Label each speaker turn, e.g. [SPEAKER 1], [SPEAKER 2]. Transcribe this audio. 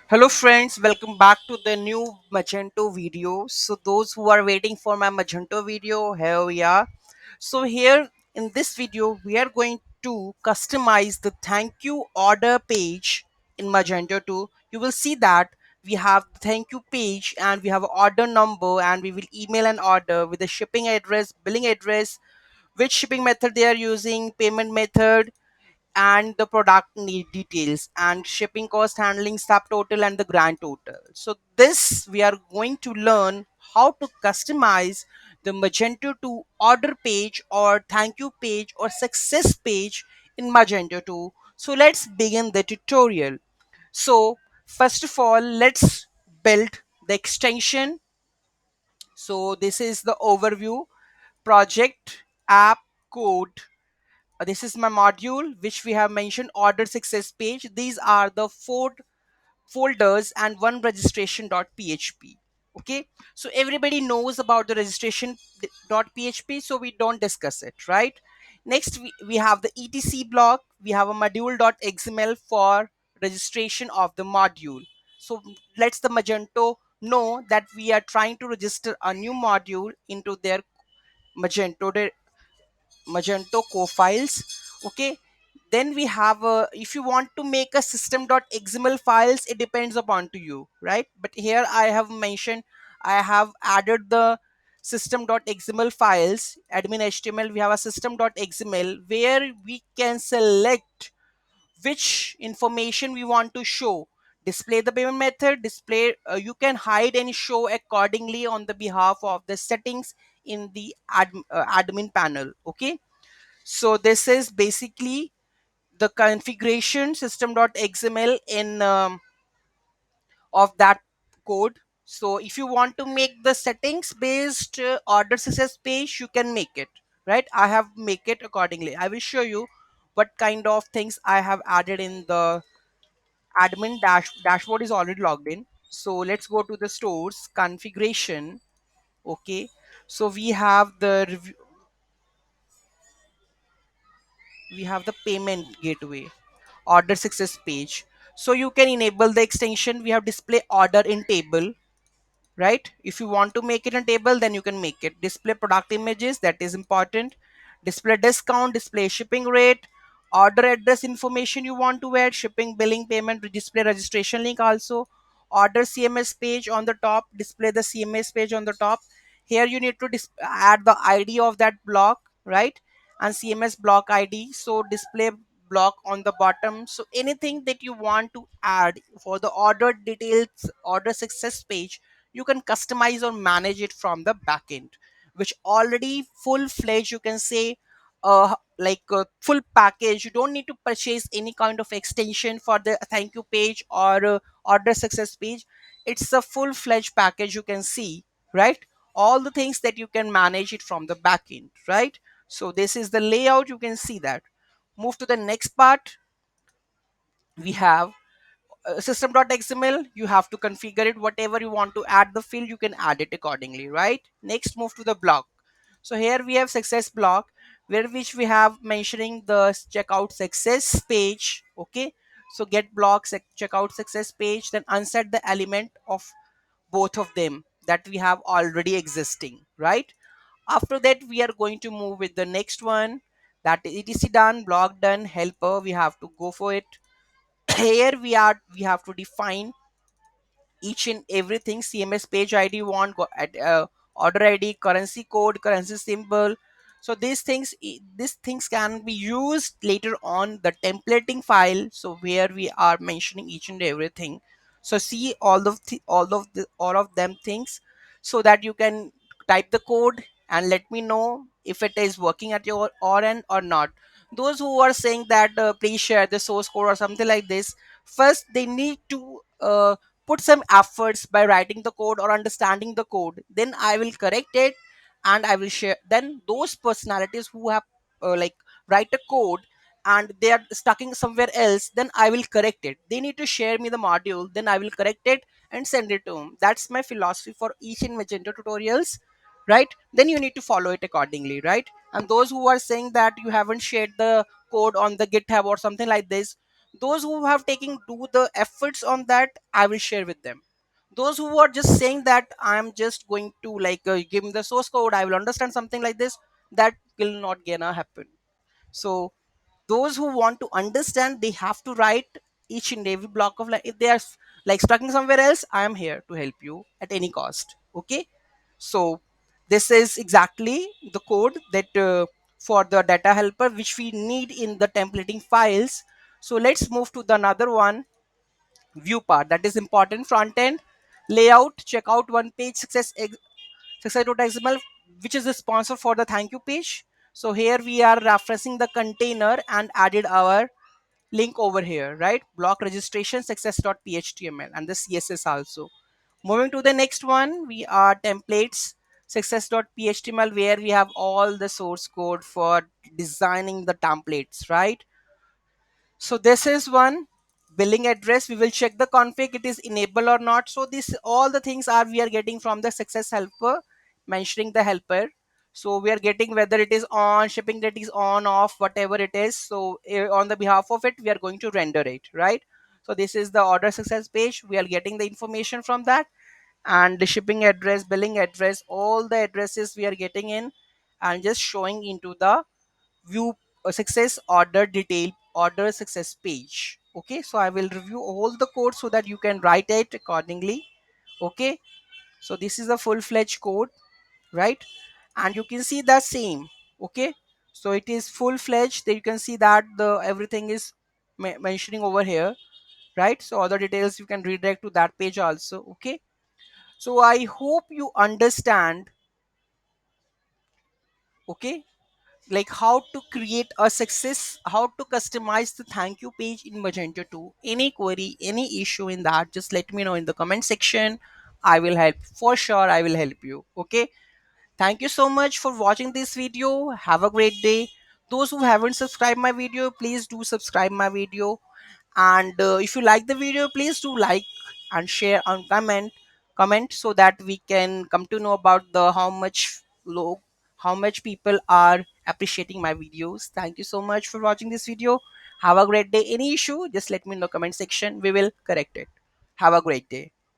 [SPEAKER 1] Hello friends, welcome back to the new Magento video. So those who are waiting for my Magento video, here we are. So here in this video, we are going to customize the thank you order page in Magento 2. You will see that we have the thank you page and we have an order number and we will email an order with the shipping address, billing address, which shipping method they are using, payment method, and the product need details and shipping cost, handling, subtotal, and the grand total. So this we are going to learn how to customize the Magento 2 order page or thank you page or success page in Magento 2. So let's begin the tutorial. So first of all, let's build the extension. So this is the overview: project, app, code. This is my module which we have mentioned, order success page. These are the four folders and one registration.php. Okay, so everybody knows about the registration.php, so we don't discuss it, right? Next, we have the etc block. We have a module.xml for registration of the module. So let's the Magento know that we are trying to register a new module into their Magento Magento co-files. Okay, then we have if you want to make a system.xml files, it depends upon to you, right? But here I have mentioned, I have added the system.xml files, admin html. We have a system.xml where we can select which information we want to show. Display the payment method, display, you can hide and show accordingly on the behalf of the settings in the admin panel. Okay, so this is basically the configuration system.xml in of that code. So if you want to make the settings based order success page, you can make it, right? I have make it accordingly. I will show you what kind of things I have added in the admin dashboard is already logged in. So let's go to the stores configuration. Okay, so we have the payment gateway order success page. So you can enable the extension. We have display order in table, right? If you want to make it a table, then you can make it. Display product images, that is important. Display discount, display shipping rate, order address information you want to add, shipping, billing, payment, display registration link also. Order cms page on the top, display the cms page on the top. Here you need to add the id of that block, right? And cms block id, so display block on the bottom. So anything that you want to add for the order details order success page, you can customize or manage it from the backend, which already full-fledged, you can say, like a full package. You don't need to purchase any kind of extension for the thank you page or order success page. It's a full-fledged package, you can see, right? All the things that you can manage it from the backend, right? So this is the layout, you can see that. Move to the next part. We have system.xml. You have to configure it, whatever you want to add the field, you can add it accordingly, right? Next, move to the block. So here we have success block, where which we have mentioning the checkout success page. Okay, so get block checkout success page, then unset the element of both of them that we have already existing, right? After that, we are going to move with the next one, that is etc done, block done, helper. We have to go for it. Here we have to define each and everything. CMS page id want at order id, currency code, currency symbol. So these things can be used later on the templating file, so where we are mentioning each and everything. So see all of them things, so that you can type the code and let me know if it is working at your or end or not. Those who are saying that please share the source code or something like this, first they need to put some efforts by writing the code or understanding the code, then I will correct it and I will share. Then those personalities who have like write a code and they are stucking somewhere else, then I will correct it. They need to share me the module, then I will correct it and send it to them. That's my philosophy for each in Magento tutorials, right? Then you need to follow it accordingly, right? And those who are saying that you haven't shared the code on the GitHub or something like this, Those who have taken do the efforts on that, I will share with them. Those who are just saying that I'm just going to like give me the source code, I will understand something like this, that will not gonna happen. So those who want to understand, they have to write each and every block of, like if they are like stuck in somewhere else, I am here to help you at any cost. Okay, so this is exactly the code that for the data helper which we need in the templating files. So let's move to the another one, view part, that is important. Front end layout, checkout, one page, success.xml, which is the sponsor for the thank you page. So here we are referencing the container and added our link over here, right? Block registration, success.html, and the css also. Moving to the next one, we are templates, success.html, where we have all the source code for designing the templates, right? So this is one. Billing address, we will check the config, it is enabled or not. So this all the things are we are getting from the success helper, mentioning the helper. So we are getting whether it is on, shipping that is on, off, whatever it is. So on the behalf of it, we are going to render it, right? So this is the order success page, we are getting the information from that. And the shipping address, billing address, all the addresses we are getting in, and just showing into the view success order detail, order success page. Okay, so I will review all the code so that you can write it accordingly. Okay, so this is a full-fledged code, right? And you can see the same. Okay, so it is full-fledged, that you can see that the everything is mentioning over here, right? So all the details you can redirect to that page also. Okay, so I hope you understand. Okay, like how to create a success, how to customize the thank you page in Magento 2. Any query, any issue in that, just let me know in the comment section. I will help, for sure I will help you. Okay, thank you so much for watching this video. Have a great day. Those who haven't subscribed my video, please do subscribe my video. And if you like the video, please do like and share and comment so that we can come to know about the how much people are appreciating my videos. Thank you so much for watching this video. Have a great day. Any issue, just let me know in the comment section, we will correct it. Have a great day.